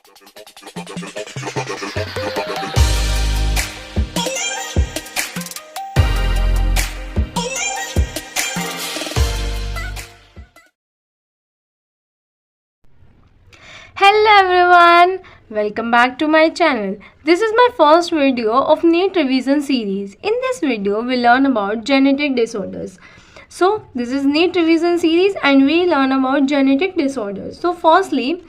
Hello everyone, welcome back to my channel. This is my first video of NEET revision series. In this video, we learn about genetic disorders. So, this is NEET revision series and we learn about genetic disorders. So, firstly,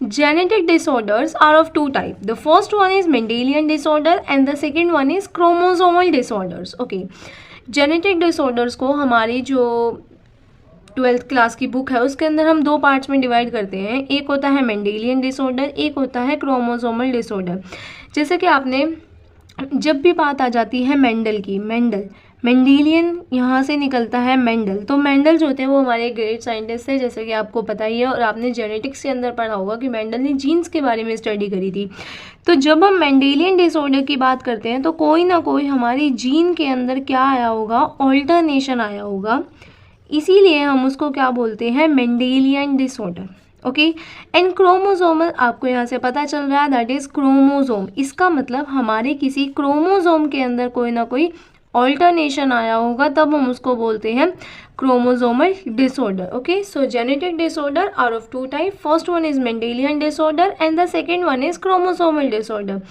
genetic disorders are of two types. The first one is Mendelian disorder and the second one is chromosomal disorders. Okay, genetic disorders को हमारी जो 12th class की book है उसके अंदर हम दो parts में डिवाइड करते हैं. एक होता है मेंडेलियन डिसऑर्डर, एक होता है क्रोमोसोमल डिसऑर्डर. जैसे कि आपने जब भी बात आ जाती है मेंडल की, मेंडेलियन यहाँ से निकलता है मेंडल. तो मेंडल जो होते हैं वो हमारे ग्रेट साइंटिस्ट थे, जैसे कि आपको पता ही है, और आपने जेनेटिक्स के अंदर पढ़ा होगा कि मेंडल ने जीन्स के बारे में स्टडी करी थी. तो जब हम मेंडेलियन डिसऑर्डर की बात करते हैं तो कोई ना कोई हमारी जीन के अंदर क्या आया होगा, ऑल्टरनेशन आया होगा, इसीलिए हम उसको क्या बोलते हैं, Mendelian disorder. Okay, and chromosomal आपको यहाँ से पता चल रहा है, दैट इज क्रोमोसोम. इसका मतलब हमारे किसी क्रोमोसोम के अंदर कोई ना कोई ऑल्टरनेशन आया होगा, तब हम उसको बोलते हैं chromosomal disorder. Okay, so genetic disorder are of two type. First one is Mendelian disorder and the second one is chromosomal disorder.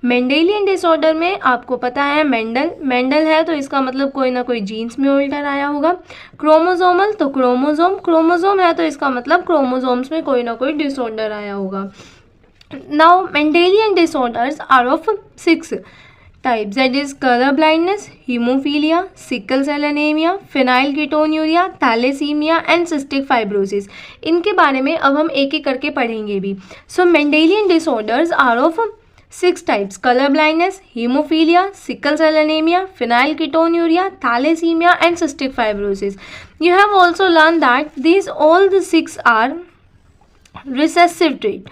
Mendelian disorder में आपको पता है मेंडल है तो इसका मतलब कोई ना कोई जीन्स में ऑल्टर आया होगा. क्रोमोसोमल तो क्रोमोसोम है तो इसका मतलब क्रोमोसोम्स में कोई ना कोई डिसऑर्डर आया होगा. Now Mendelian disorders are of 6 types, that is color blindness, hemophilia, sickle cell anemia, phenylketonuria, thalassemia and cystic fibrosis. इनके बारे में अब हम एक एक करके पढ़ेंगे भी. So Mendelian disorders are of 6 types: color blindness, hemophilia, sickle cell anemia, phenylketonuria, thalassemia and cystic fibrosis. You have also learned that these all the 6 are recessive trait.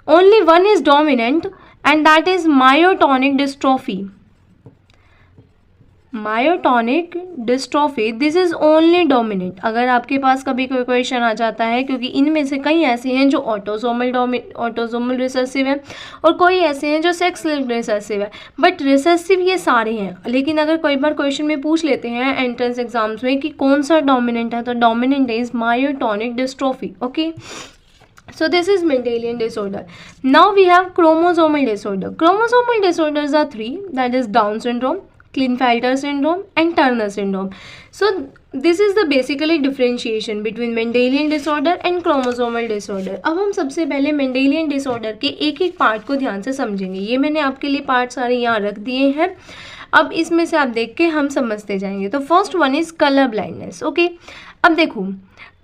Only one is dominant and that is myotonic dystrophy. Myotonic dystrophy, this is only dominant. अगर आपके पास कभी कोई question आ जाता है, क्योंकि इनमें से कई ऐसे हैं जो ऑटोसोमल रिसेसिव है और कोई ऐसे हैं जो सेक्स लिंक्ड रिसेसिव है, बट रिसेसिव ये सारे हैं. लेकिन अगर कोई बार क्वेश्चन में पूछ लेते हैं एंट्रेंस एग्जाम्स में कि कौन सा डोमिनेंट है, तो dominant is myotonic dystrophy. Okay, so this is Mendelian disorder. Now we have chromosomal disorder. Chromosomal disorders are 3, that is Down syndrome, Klinefelter syndrome and Turner syndrome. So this is the basically differentiation between Mendelian disorder and chromosomal disorder. अब हम सबसे पहले Mendelian disorder के एक एक part को ध्यान से समझेंगे. ये मैंने आपके लिए पार्ट सारे यहाँ रख दिए हैं. अब इसमें से आप देख के हम समझते जाएंगे. तो first one is colour blindness. Okay, अब देखो,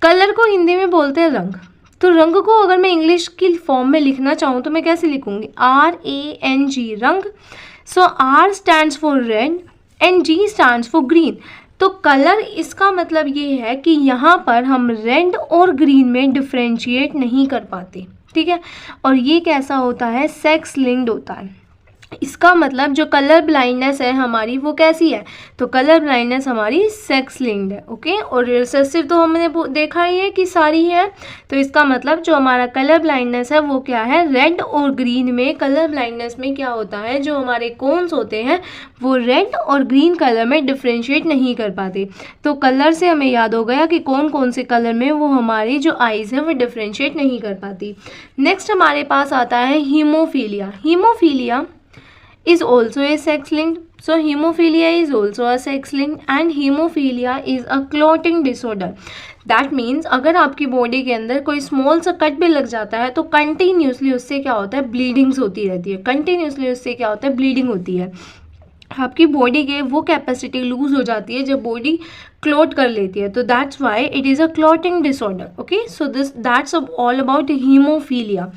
कलर को हिंदी में बोलते हैं रंग. तो रंग को अगर मैं इंग्लिश की फॉर्म में लिखना चाहूँ तो मैं कैसे लिखूँगी, RANG, रंग. सो R stands for red and G stands for green. तो कलर, इसका मतलब ये है कि यहाँ पर हम रेड और ग्रीन में डिफ्रेंशिएट नहीं कर पाते. ठीक है, और ये कैसा होता है, सेक्स लिंक्ड होता है. इसका मतलब जो कलर ब्लाइंडनेस है हमारी वो कैसी है, तो कलर ब्लाइंडनेस हमारी सेक्स लिंक्ड है. ओके, और रिसेसिव तो हमने देखा ही है कि सारी है. तो इसका मतलब जो हमारा कलर ब्लाइंडनेस है वो क्या है, रेड और ग्रीन में. कलर ब्लाइंडनेस में क्या होता है, जो हमारे कोन्स होते हैं वो रेड और ग्रीन कलर में डिफ्रेंशिएट नहीं कर पाते. तो कलर से हमें याद हो गया कि कौन कौन से कलर में वो हमारी जो आईज है वो डिफ्रेंशिएट नहीं कर पाती. नेक्स्ट हमारे पास आता है haemophilia. Haemophilia is also a sex linked. So hemophilia is also a sex linked and hemophilia is a clotting disorder. That means अगर आपकी बॉडी के अंदर कोई स्मॉल सा कट भी लग जाता है तो कंटिन्यूसली उससे क्या होता है, ब्लीडिंग्स होती रहती है. कंटिन्यूसली उससे क्या होता है, ब्लीडिंग होती है. आपकी बॉडी के वो कैपेसिटी लूज हो जाती है जब बॉडी क्लॉट कर लेती है. तो that's why it is a clotting disorder. Okay, so that's all about haemophilia.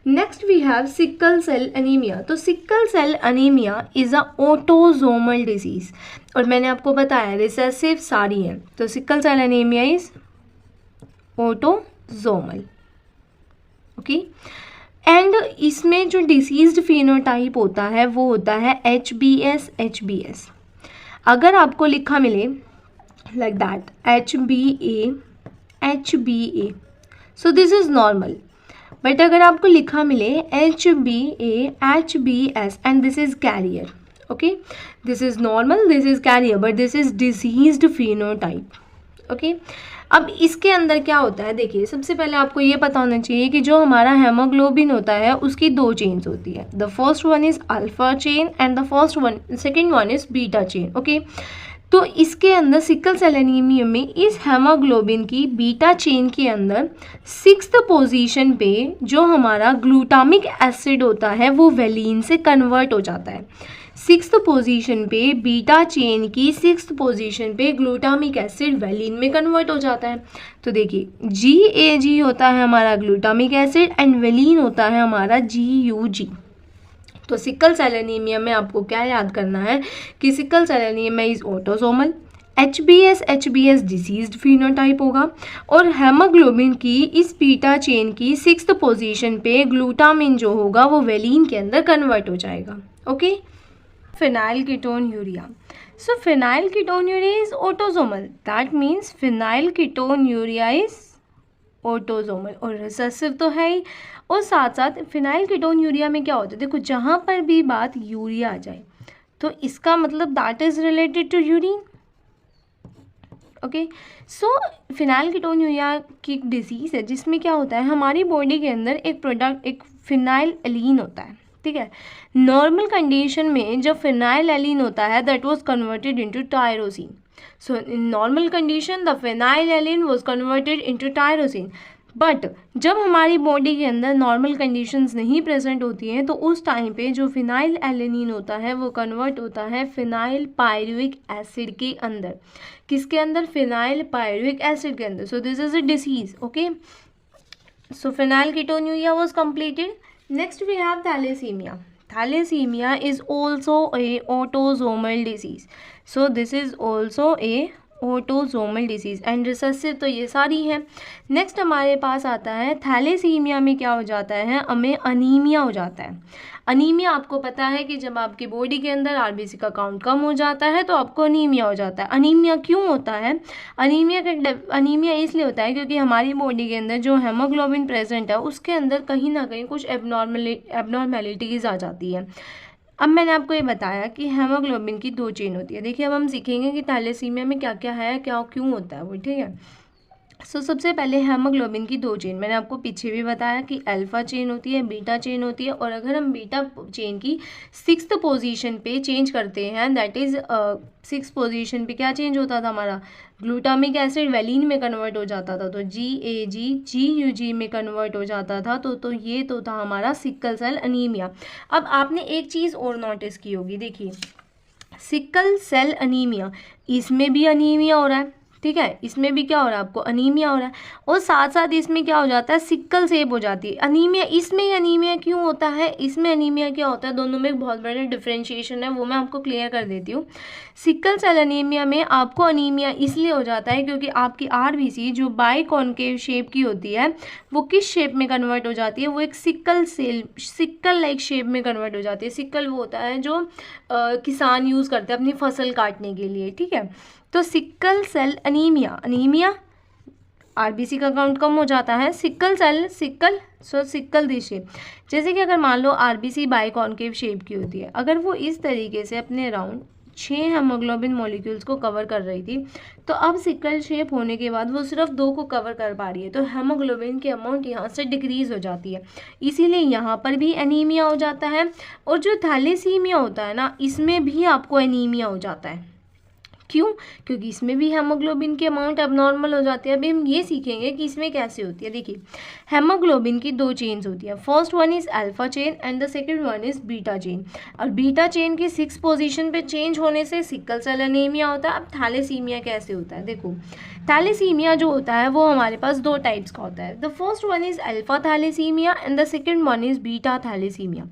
Next we have sickle cell anaemia. तो sickle cell anaemia is a autosomal disease और मैंने आपको बताया रिसेसिव सारी हैं. तो sickle cell anaemia is autosomal. Okay, and इसमें जो डिसीज्ड फिनोटाइप होता है वो होता है HBS. अगर आपको लिखा मिले like that HBA, so this is normal. But अगर आपको लिखा मिले HbA HbS and this is carrier, okay, this is normal, this is carrier, but this is diseased phenotype, okay. अब इसके अंदर क्या होता है, देखिए सबसे पहले आपको ये पता होना चाहिए कि जो हमारा हेमोग्लोबिन होता है उसकी दो चेन्स होती है, the first one is alpha chain and the second one is beta chain, okay. तो इसके अंदर सिकल सेल एनीमिया में इस हेमोग्लोबिन की बीटा चेन के अंदर 6th पोजीशन पे जो हमारा ग्लूटामिक एसिड होता है वो वेलिन से कन्वर्ट हो जाता है। 6th पोजीशन पे बीटा चेन की 6th पोजीशन पे ग्लूटामिक एसिड वेलिन में कन्वर्ट हो जाता है। तो देखिए GAG होता है हमारा ग्लूटामिक एसिड एंड वेलिन होता है हमारा GUG। तो सिकल सेल एनीमिया में आपको क्या याद करना है कि sickle cell anaemia is autosomal, HbS diseased phenotype होगा और हेमोग्लोबिन की इस बीटा चेन की 6th पोजीशन पे ग्लूटामिन जो होगा वो वेलिन के अंदर कन्वर्ट हो जाएगा, okay. Phenyl ketone urea, so phenyl ketone urea is autosomal, that means phenyl ketone urea is autosomal और रिसेसिव तो है ही, और साथ साथ फिनाइल कीटोन यूरिया में क्या होता है, देखो जहाँ पर भी बात यूरिया आ जाए तो इसका मतलब that is related to urine, okay. So phenylketonuria की एक डिजीज़ है जिसमें क्या होता है हमारी बॉडी के अंदर एक प्रोडक्ट एक फिनाइल एलीन होता है, ठीक है। नॉर्मल कंडीशन में जब फिनाइल एलीन होता है that was converted into tyrosine, so in normal condition the phenylalanine was converted into tyrosine, but जब हमारी बॉडी के अंदर नॉर्मल कंडीशंस नहीं प्रेजेंट होती हैं तो उस टाइम पे जो फिनाइल एलेनिन होता है वो कन्वर्ट होता है फिनाइल पायरुविक एसिड के अंदर, किसके अंदर, फिनाइल पायरुविक एसिड के अंदर। So this is a disease, okay. So phenylketonuria was completed. Next we have thalassemia. Thalassemia is also a autosomal disease, so this is also a autosomal disease and recessive तो ये सारी हैं। Next हमारे पास आता है thalassaemia में क्या हो जाता है, हमें अनीमिया हो जाता है। अनीमिया आपको पता है कि जब आपकी बॉडी के अंदर आरबीसी का काउंट कम हो जाता है तो आपको अनीमिया हो जाता है। अनीमिया क्यों होता है, अनीमिया इसलिए होता है क्योंकि हमारी बॉडी के अंदर जो हेमोग्लोबिन प्रेजेंट है उसके अंदर कहीं ना कहीं कुछ एबनॉर्मेलिटीज़ आ जाती है। अब मैंने आपको ये बताया कि हेमोग्लोबिन की दो चेन होती है। देखिए अब हम सीखेंगे कि थैलेसीमिया में क्या क्या है, क्या क्यों होता है वो, ठीक है। सो सबसे पहले हेमोग्लोबिन की दो चेन, मैंने आपको पीछे भी बताया कि अल्फा चेन होती है, बीटा चेन होती है, और अगर हम बीटा चेन की 6th पोजीशन पे चेंज करते हैं दैट इज़ 6th पोजीशन पे क्या चेंज होता था हमारा, ग्लूटामिक एसिड वेलिन में कन्वर्ट हो जाता था, तो GAG GUG में कन्वर्ट हो जाता था। तो ये तो था हमारा सिकल सेल अनीमिया। अब आपने एक चीज़ और नोटिस की होगी, देखिए सिकल सेल अनीमिया, इसमें भी अनीमिया हो रहा है, ठीक है, इसमें भी क्या हो रहा है आपको, अनीमिया हो रहा है, और साथ साथ इसमें क्या हो जाता है, सिक्कल सेप हो जाती है। अनीमिया इसमें अनीमिया क्यों होता है, इसमें अनीमिया क्या होता है, दोनों में एक बहुत बड़ा डिफरेंशिएशन है, वो मैं आपको क्लियर कर देती हूँ। सिक्कल सेल अनीमिया में आपको अनीमिया इसलिए हो जाता है क्योंकि आपकी आरबीसी जो बाइकॉन्केव शेप की होती है वो किस शेप में कन्वर्ट हो जाती है, वो एक सिक्कल लाइक शेप में कन्वर्ट हो जाती है। सिक्कल वो होता है जो किसान यूज़ करते हैं अपनी फसल काटने के लिए, ठीक है। तो सिकल सेल अनीमिया आरबीसी का काउंट कम हो जाता है, सिक्कल दी शेप, जैसे कि अगर मान लो आरबीसी बाइकॉन्केव शेप की होती है, अगर वो इस तरीके से अपने राउंड 6 हेमोग्लोबिन मॉलिक्यूल्स को कवर कर रही थी तो अब सिकल शेप होने के बाद वो सिर्फ 2 को कवर कर पा रही है, तो हेमोग्लोबिन की अमाउंट यहाँ से डिक्रीज हो जाती है, इसीलिए यहाँ पर भी एनीमिया हो जाता है। और जो थैलेसीमिया होता है ना, इसमें भी आपको एनीमिया हो जाता है। क्यों, क्योंकि इसमें भी हेमोग्लोबिन की अमाउंट अबनॉर्मल हो जाती है। अभी हम ये सीखेंगे कि इसमें कैसे होती है। देखिए हेमोग्लोबिन की दो चेन्स होती है, first one is alpha chain and the second one is beta chain, और बीटा चेन की 6 पोजीशन पे चेंज होने से सिकल सेल एनीमिया होता है। अब थैलेसीमिया कैसे होता है, देखो थैलेसीमिया जो होता है वो हमारे पास 2 टाइप्स का होता है, the first one is alpha thalassemia and the second one is beta thalassemia.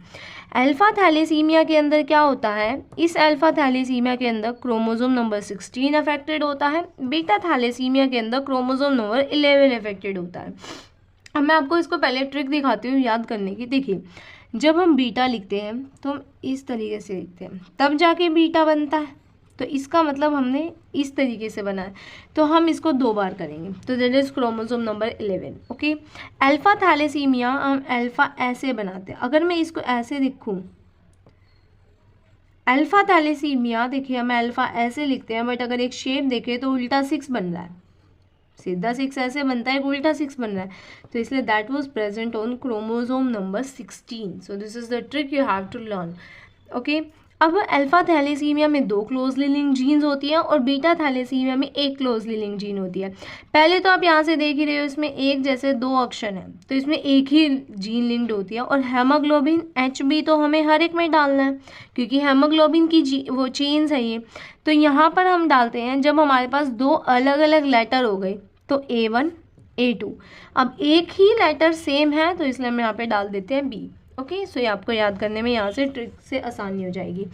Alpha thalassemia के अंदर क्या होता है, इस अल्फा थैलेसीमिया के अंदर क्रोमोसोम नंबर 16 अफेक्टेड होता है, बीटा थैलेसीमिया के अंदर क्रोमोसोम नंबर 11 अफेक्टेड होता है। अब मैं आपको इसको पहले ट्रिक दिखाती हूँ याद करने की। देखिए जब हम बीटा लिखते हैं तो हम इस तरीके से लिखते हैं, तब जाके बीटा बनता है, तो इसका मतलब हमने इस तरीके से बनाया, तो हम इसको 2 बार करेंगे, तो that is chromosome number 11। Okay, alpha thalassemia हम अल्फा ऐसे बनाते हैं, अगर मैं इसको ऐसे लिखूं अल्फा थैलेसीमिया, देखिए हम अल्फा ऐसे लिखते हैं, बट अगर एक शेप देखें तो उल्टा 6 बन रहा है, सीधा 6 ऐसे बनता है, उल्टा 6 बन रहा है, तो इसलिए that was present on chromosome number 16। So this is the trick you have to learn. Okay, अब अल्फा थैलेसीमिया में 2 क्लोजली लिंक्ड जीन्स होती हैं और बीटा थैलेसीमिया में 1 क्लोजली लिंक्ड जीन होती है। पहले तो आप यहाँ से देख ही रहे हो, इसमें एक जैसे 2 अक्षर हैं, तो इसमें एक ही जीन लिंक्ड होती है। और हेमोग्लोबिन HB तो हमें हर एक में डालना है, क्योंकि हेमोग्लोबिन की वो चेन्स है ये, तो यहाँ पर हम डालते हैं जब हमारे पास 2 अलग अलग लेटर हो गए, तो A1 A2। अब एक ही लेटर सेम है, तो इसलिए हम यहाँ पे डाल देते हैं B। ओके, सो ये आपको याद करने में यहाँ से ट्रिक से आसानी हो जाएगी।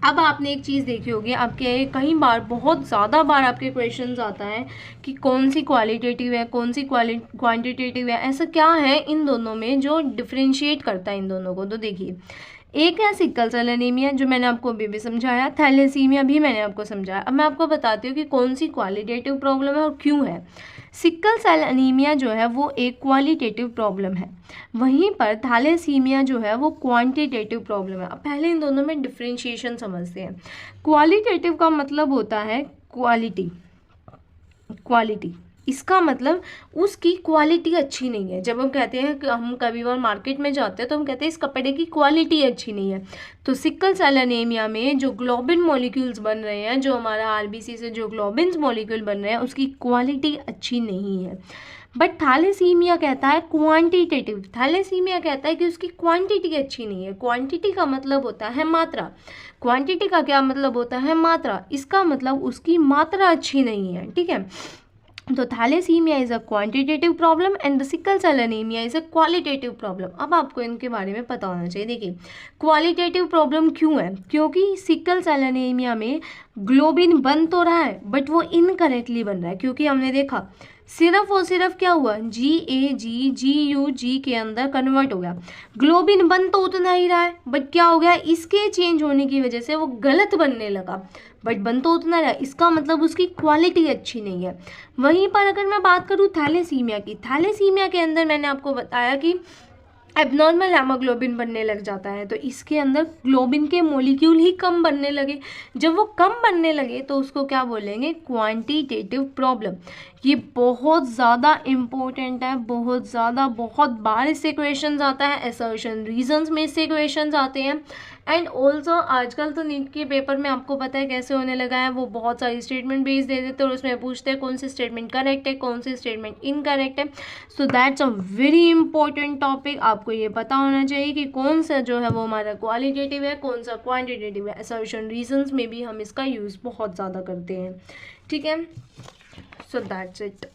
अब आपने एक चीज़ देखी होगी, आपके कई बार, बहुत ज़्यादा बार आपके क्वेश्चंस आता है कि कौन सी क्वालिटेटिव है, कौन सी क्वांटिटेटिव है, ऐसा क्या है इन दोनों में जो डिफ्रेंशिएट करता है इन दोनों को। तो देखिए, एक है सिकल सेल एनीमिया, जो मैंने आपको अभी भी समझाया, थैलेसीमिया भी मैंने आपको समझाया। अब मैं आपको बताती हूँ कि कौन सी क्वालिटेटिव प्रॉब्लम है और क्यों है। सिकल सेल एनीमिया जो है वो एक क्वालिटेटिव प्रॉब्लम है, वहीं पर थैलेसीमिया जो है वो क्वांटिटेटिव प्रॉब्लम है। अब पहले इन दोनों में डिफ्रेंशिएशन समझते हैं। क्वालिटेटिव का मतलब होता है क्वालिटी, इसका मतलब उसकी क्वालिटी अच्छी नहीं है। जब हम कहते हैं कि हम कभी बार मार्केट में जाते हैं तो हम कहते हैं इस कपड़े की क्वालिटी अच्छी नहीं है। तो सिकल सेल एनीमिया में जो ग्लोबिन मॉलिक्यूल्स बन रहे हैं, जो हमारा आरबीसी से जो ग्लोबिन मॉलिक्यूल बन रहे हैं, उसकी क्वालिटी अच्छी नहीं है। बट थैलेसीमिया कहता है क्वांटिटेटिव, थैलेसीमिया कहता है कि उसकी क्वांटिटी अच्छी नहीं है। क्वांटिटी का मतलब होता है मात्रा, क्वांटिटी का क्या मतलब होता है? मात्रा। इसका मतलब उसकी मात्रा अच्छी नहीं है, ठीक है। तो thalassemia is a quantitative problem and the sickle cell anaemia is a qualitative problem. अब आपको इनके बारे में पता होना चाहिए। देखिए, क्वालिटेटिव प्रॉब्लम क्यों है? क्योंकि सिकल सेल एनीमिया में ग्लोबिन बन तो रहा है बट वो इनकरेक्टली बन रहा है, क्योंकि हमने देखा सिर्फ और सिर्फ क्या हुआ, GAG के अंदर कन्वर्ट हो गया। ग्लोबिन बन तो उतना ही रहा है बट क्या हो गया, इसके चेंज होने की वजह से वो गलत बनने लगा, बट बन तो उतना रहा। इसका मतलब उसकी क्वालिटी अच्छी नहीं है। वहीं पर अगर मैं बात करूँ थैलेसीमिया की, थैलेसीमिया के अंदर मैंने आपको बताया कि एबनॉर्मल हेमोग्लोबिन बनने लग जाता है, तो इसके अंदर ग्लोबिन के मॉलिक्यूल ही कम बनने लगे। जब वो कम बनने लगे तो उसको क्या बोलेंगे? Quantitative problem. ये बहुत ज़्यादा इम्पोर्टेंट है, बहुत ज़्यादा, बहुत बार इससे क्वेश्चंस आता है, असर्शन रीजंस में इससे क्वेश्चंस आते हैं। एंड ऑल्सो आजकल तो नीट के पेपर में आपको पता है कैसे होने लगा है, वो बहुत सारी स्टेटमेंट बेस दे देते हैं और उसमें पूछते हैं कौन सी स्टेटमेंट करेक्ट है, कौन सी स्टेटमेंट इनकरेक्ट है। So that's a very important topic. आपको ये पता होना चाहिए कि कौन सा जो है वो हमारा क्वालिटेटिव है, कौन सा क्वांटिटेटिव है। असर्शन रीजंस में भी हम इसका यूज़ बहुत ज़्यादा करते हैं, ठीक है। So that's it.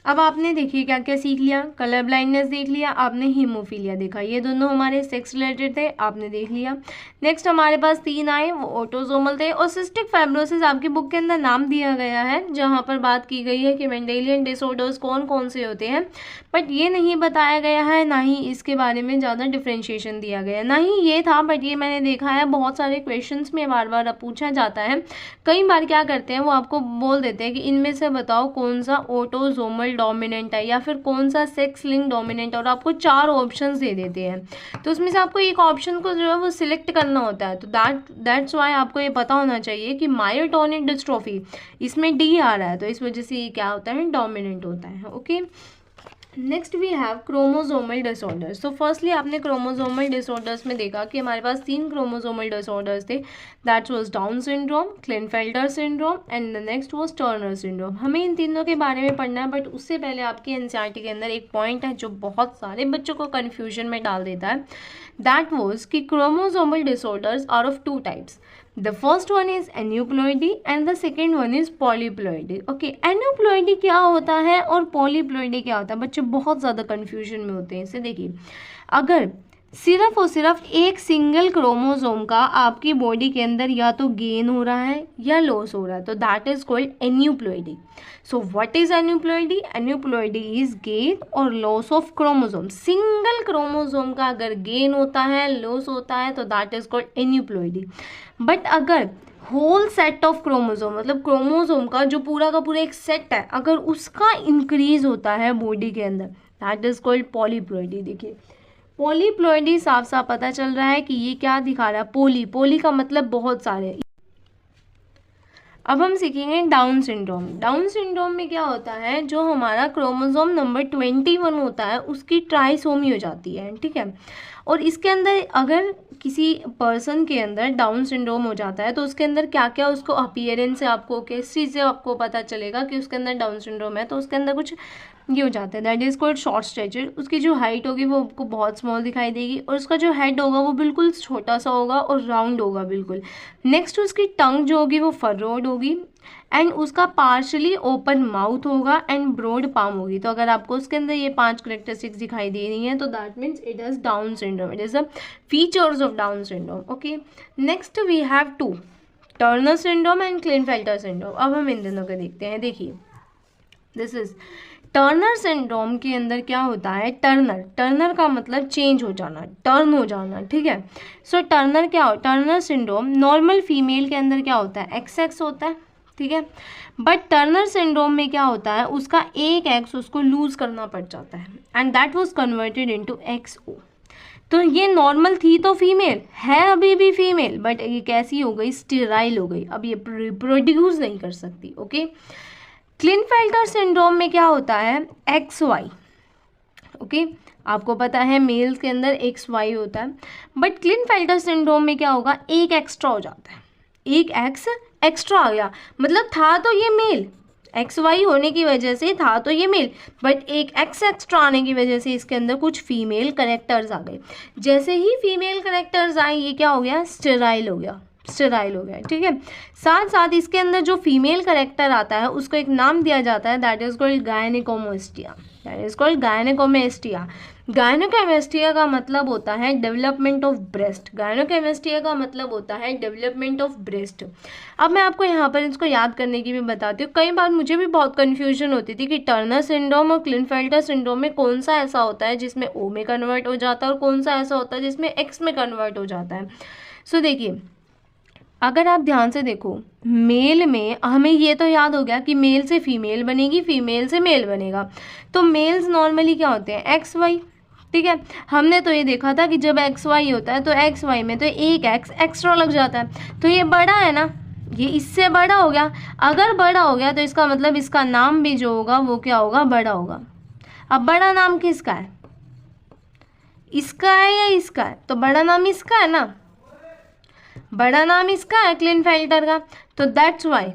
अब आपने देखिए क्या क्या सीख लिया, कलर ब्लाइंडनेस देख लिया, आपने हीमोफीलिया देखा, ये दोनों हमारे सेक्स रिलेटेड थे, आपने देख लिया। नेक्स्ट हमारे पास 3 आए, वो ऑटोसोमल थे। और सिस्टिक फाइब्रोसिस आपकी बुक के अंदर नाम दिया गया है, जहाँ पर बात की गई है कि मेंडेलियन डिसऑर्डर्स कौन कौन से होते हैं, बट ये नहीं बताया गया है, ना ही इसके बारे में ज़्यादा डिफ्रेंशिएशन दिया गया है, ना ही ये था। बट ये मैंने देखा है बहुत सारे क्वेश्चन में बार बार पूछा जाता है। कई बार क्या करते हैं, वो आपको बोल देते हैं कि इनमें से बताओ कौन सा ऑटोसोमल डोमिनेंट है या फिर कौन सा सेक्स लिंक डोमिनेंट, और आपको 4 ऑप्शंस दे देते हैं। तो उसमें से आपको एक ऑप्शन को जो है वो सिलेक्ट करना होता है। तो दैट्स वाई आपको ये पता होना चाहिए कि मायोटोनिक डिस्ट्रोफी, इसमें D आ रहा है, तो इस वजह से ये क्या होता है, डोमिनेंट होता है। Okay, next we have chromosomal disorders. तो फर्स्टली आपने क्रोमोसोमल डिसऑर्डर्स में देखा कि हमारे पास 3 क्रोमोसोमल डिसऑर्डर्स थे। That was Down syndrome, Klinefelter syndrome and the next was Turner syndrome. हमें इन तीनों के बारे में पढ़ना है, बट उससे पहले आपकी NCERT के अंदर एक पॉइंट है जो बहुत सारे बच्चों को कन्फ्यूजन में डाल देता है। दैट वाज कि chromosomal disorders are of 2 types. The first one is aneuploidy and the second one is polyploidy. Okay, aneuploidy क्या होता है और polyploidy क्या होता है? बच्चे बहुत ज़्यादा कन्फ्यूजन में होते हैं। इसे देखिए, अगर सिर्फ और सिर्फ एक सिंगल क्रोमोसोम का आपकी बॉडी के अंदर या तो गेन हो रहा है या लॉस हो रहा है, तो that is called aneuploidy. So what is aneuploidy? Aneuploidy is gain or loss of chromosome. Single chromosome का अगर गेन होता है, लॉस होता है, तो that is called aneuploidy. But अगर होल सेट ऑफ क्रोमोसोम, मतलब क्रोमोसोम का जो पूरा का पूरा एक सेट है, अगर उसका इंक्रीज होता है बॉडी के अंदर, दैट इज कॉल्ड पॉलीप्लॉइडी। देखिए पॉलीप्लॉइडी साफ साफ पता चल रहा है कि ये क्या दिखा रहा है, पोली, पोली का मतलब बहुत सारे। अब हम सीखेंगे डाउन सिंड्रोम। डाउन सिंड्रोम में क्या होता है, जो हमारा क्रोमोसोम नंबर 21 होता है उसकी ट्राइसोमी हो जाती है, ठीक है। और इसके अंदर अगर किसी पर्सन के अंदर डाउन सिंड्रोम हो जाता है तो उसके अंदर क्या क्या उसको अपीयरेंस से आपको किस चीज़ से आपको पता चलेगा कि उसके अंदर डाउन सिंड्रोम है, तो उसके अंदर कुछ ये हो जाता है, that is called short stature. उसकी जो हाइट होगी वो आपको बहुत स्मॉल दिखाई देगी और उसका जो हेड होगा वो बिल्कुल छोटा सा होगा और राउंड होगा बिल्कुल। नेक्स्ट उसकी टंग जो होगी वो फररोड होगी एंड उसका पार्शली ओपन माउथ होगा एंड ब्रॉड पाम होगी। तो अगर आपको उसके अंदर ये 5 करेक्टरिस्टिक्स दिखाई दे रही हैं तो that means it is Down syndrome, it is the features of Down syndrome. Okay, next we have 2, Turner syndrome and Klinefelter syndrome. अब हम इन दोनों को देखते हैं। देखिए दिस इज टर्नर सिंड्रोम के अंदर क्या होता है, टर्नर, टर्नर का मतलब चेंज हो जाना, टर्न हो जाना, ठीक है। सो टर्नर क्या हो, टर्नर सिंड्रोम नॉर्मल फीमेल के अंदर क्या होता है, XX होता है, ठीक है। बट टर्नर सिंड्रोम में क्या होता है, उसका एक एक्स उसको लूज करना पड़ जाता है and that was converted into XO। तो ये नॉर्मल थी तो फीमेल है, अभी भी फीमेल, बट ये कैसी हो गई, स्टेराइल हो गई, अब ये रिप्रोड्यूस नहीं कर सकती। ओके, क्लिनफेल्टर सिंड्रोम में क्या होता है, XY। ओके, आपको पता है मेल्स के अंदर XY होता है, बट क्लिनफेल्टर सिंड्रोम में क्या होगा, एक एक्स्ट्रा हो जाता है, एक एक्स एक्स्ट्रा आ गया, मतलब था तो ये मेल, XY होने की वजह से था तो ये मेल, बट एक एक्स एक्स्ट्रा आने की वजह से इसके अंदर कुछ फीमेल करेक्टर्स आ गए। जैसे ही फीमेल करेक्टर्स आए ये क्या हो गया, स्टेराइल हो गया, स्टेराइल हो गया, ठीक है। साथ साथ इसके अंदर जो फीमेल करेक्टर आता है उसको एक नाम दिया जाता है, that is called gynaecomastia, that is called gynaecomastia. Gynaecomastia का मतलब होता है डेवलपमेंट ऑफ ब्रेस्ट, गायनेकोमास्टिया का मतलब होता है डेवलपमेंट ऑफ ब्रेस्ट। अब मैं आपको यहाँ पर इसको याद करने की भी बताती हूँ, कई बार मुझे भी बहुत कन्फ्यूजन होती थी कि टर्नर सिंड्रोम और क्लिनफेल्टर सिंड्रोम में कौन सा ऐसा होता है जिसमें O में कन्वर्ट हो जाता है और कौन सा ऐसा होता है जिसमें X में कन्वर्ट हो जाता है। सो देखिए अगर आप ध्यान से देखो, मेल में हमें ये तो याद हो गया कि मेल से फीमेल बनेगी, फीमेल से मेल बनेगा, तो मेल्स नॉर्मली क्या होते हैं, XY, ठीक है। हमने तो ये देखा था कि जब XY होता है तो XY में तो एक एक्स एक्स्ट्रा लग जाता है, तो ये बड़ा है ना, ये इससे बड़ा हो गया। अगर बड़ा हो गया तो इसका मतलब इसका नाम भी जो होगा वो क्या होगा, बड़ा होगा। अब बड़ा नाम किसका है, इसका है या इसका है, तो बड़ा नाम इसका है ना, बड़ा नाम इसका है क्लिनफेल्टर का, तो दैट्स वाई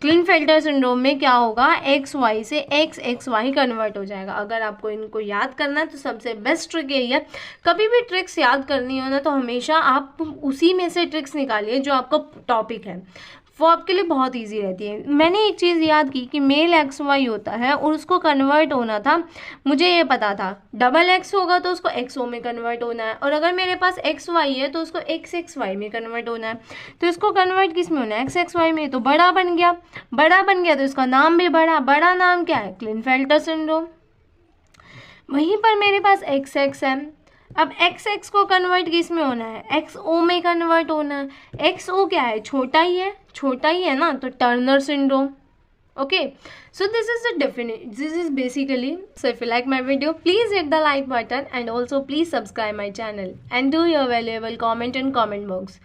क्लिनफेल्टर सिंड्रोम में क्या होगा, XY से XXY कन्वर्ट हो जाएगा। अगर आपको इनको याद करना है तो सबसे बेस्ट ट्रिक यही है, कभी भी ट्रिक्स याद करनी हो ना तो हमेशा आप उसी में से ट्रिक्स निकालिए जो आपका टॉपिक है, वो आपके लिए बहुत इजी रहती है। मैंने एक चीज़ याद की कि मेल XY होता है और उसको कन्वर्ट होना था, मुझे ये पता था डबल X होगा तो उसको XO में कन्वर्ट होना है, और अगर मेरे पास XY है तो उसको XXY में कन्वर्ट होना है। तो इसको कन्वर्ट किस में होना है, XXY में, तो बड़ा बन गया, बड़ा बन गया तो इसका नाम भी बड़ा, बड़ा नाम क्या है, क्लिनफेल्टर सिंड्रोम। वहीं पर मेरे पास XX है, अब XX को कन्वर्ट किस में होना है, XO में कन्वर्ट होना है। XO क्या है, छोटा ही है, छोटा ही है ना, तो Turner syndrome. Okay, so this is the definition, this is basically, so if you like my video please hit the like button and also please subscribe my channel and do your valuable comment in comment box.